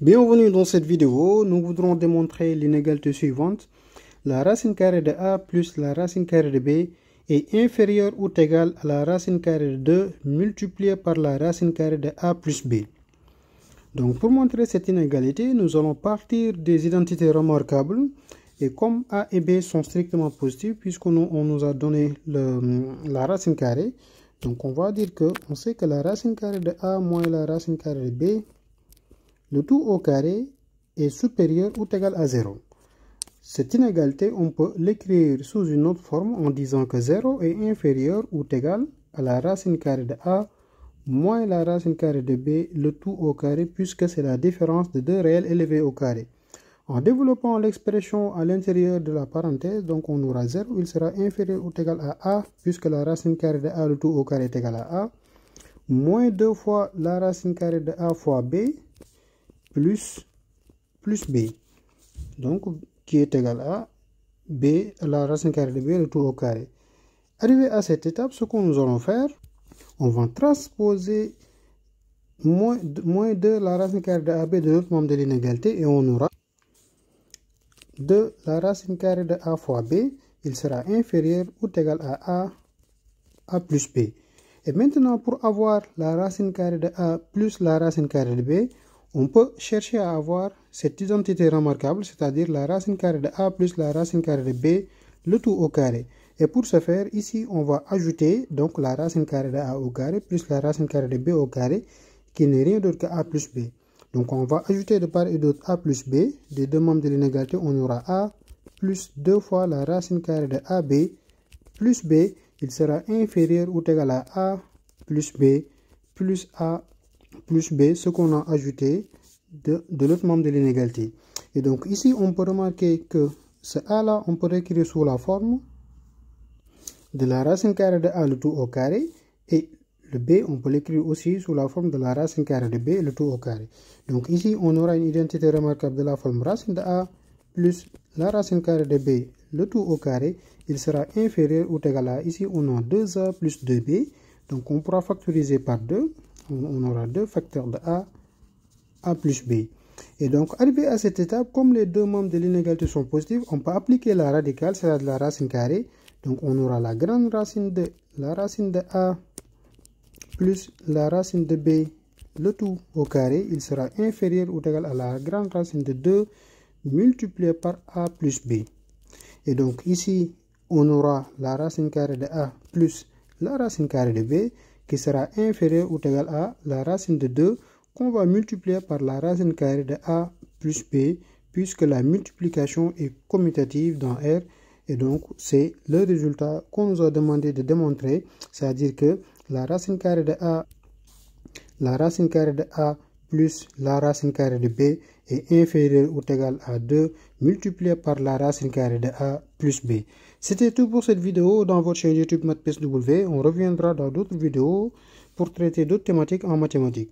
Bienvenue dans cette vidéo, nous voudrons démontrer l'inégalité suivante. La racine carrée de a plus la racine carrée de b est inférieure ou égale à la racine carrée de 2 multipliée par la racine carrée de a plus b. Donc pour montrer cette inégalité, nous allons partir des identités remarquables. Et comme a et b sont strictement positives, puisqu'on nous a donné la racine carrée, donc on va dire qu'on sait que la racine carrée de a moins la racine carrée de b, le tout au carré est supérieur ou égal à 0. Cette inégalité, on peut l'écrire sous une autre forme en disant que 0 est inférieur ou égal à la racine carrée de a moins la racine carrée de b, le tout au carré, puisque c'est la différence de deux réels élevés au carré. En développant l'expression à l'intérieur de la parenthèse, donc on aura 0, il sera inférieur ou égal à a, puisque la racine carrée de a, le tout au carré, est égal à a, moins 2 fois la racine carrée de a fois b, plus b, donc qui est égal à b, la racine carrée de b, le tout au carré. Arrivé à cette étape, ce que nous allons faire, on va transposer moins 2 la racine carrée de ab de l'autre membre de l'inégalité, et on aura de la racine carrée de a fois b, il sera inférieur ou égal à a plus b. Et maintenant, pour avoir la racine carrée de a plus la racine carrée de b, on peut chercher à avoir cette identité remarquable, c'est-à-dire la racine carrée de a plus la racine carrée de b, le tout au carré. Et pour ce faire, ici, on va ajouter donc la racine carrée de a au carré plus la racine carrée de b au carré, qui n'est rien d'autre que a plus b. Donc on va ajouter de part et d'autre a plus b. Des deux membres de l'inégalité, on aura a plus 2 fois la racine carrée de ab plus b. Il sera inférieur ou égal à a plus b plus a plus b, ce qu'on a ajouté de l'autre membre de l'inégalité. Et donc ici, on peut remarquer que ce a là, on peut l'écrire sous la forme de la racine carrée de a le tout au carré, et le b, on peut l'écrire aussi sous la forme de la racine carrée de b le tout au carré. Donc ici, on aura une identité remarquable de la forme racine de a plus la racine carrée de b le tout au carré. Il sera inférieur ou égal à, ici on a 2a plus 2b, donc on pourra factoriser par 2. On aura 2 facteurs de a plus b. Et donc, arrivé à cette étape, comme les deux membres de l'inégalité sont positifs, on peut appliquer la radicale, c'est-à-dire la racine carrée. Donc, on aura la grande racine de la racine de a plus la racine de b, le tout au carré. Il sera inférieur ou égal à la grande racine de 2 multiplié par a plus b. Et donc, ici, on aura la racine carrée de a plus la racine carrée de b, qui sera inférieur ou égal à la racine de 2 qu'on va multiplier par la racine carrée de a plus b, puisque la multiplication est commutative dans R, et donc c'est le résultat qu'on nous a demandé de démontrer, c'est-à-dire que la racine carrée de a plus la racine carrée de b est inférieure ou égale à 2 multiplié par la racine carrée de a plus b. C'était tout pour cette vidéo dans votre chaîne YouTube MathPSW. On reviendra dans d'autres vidéos pour traiter d'autres thématiques en mathématiques.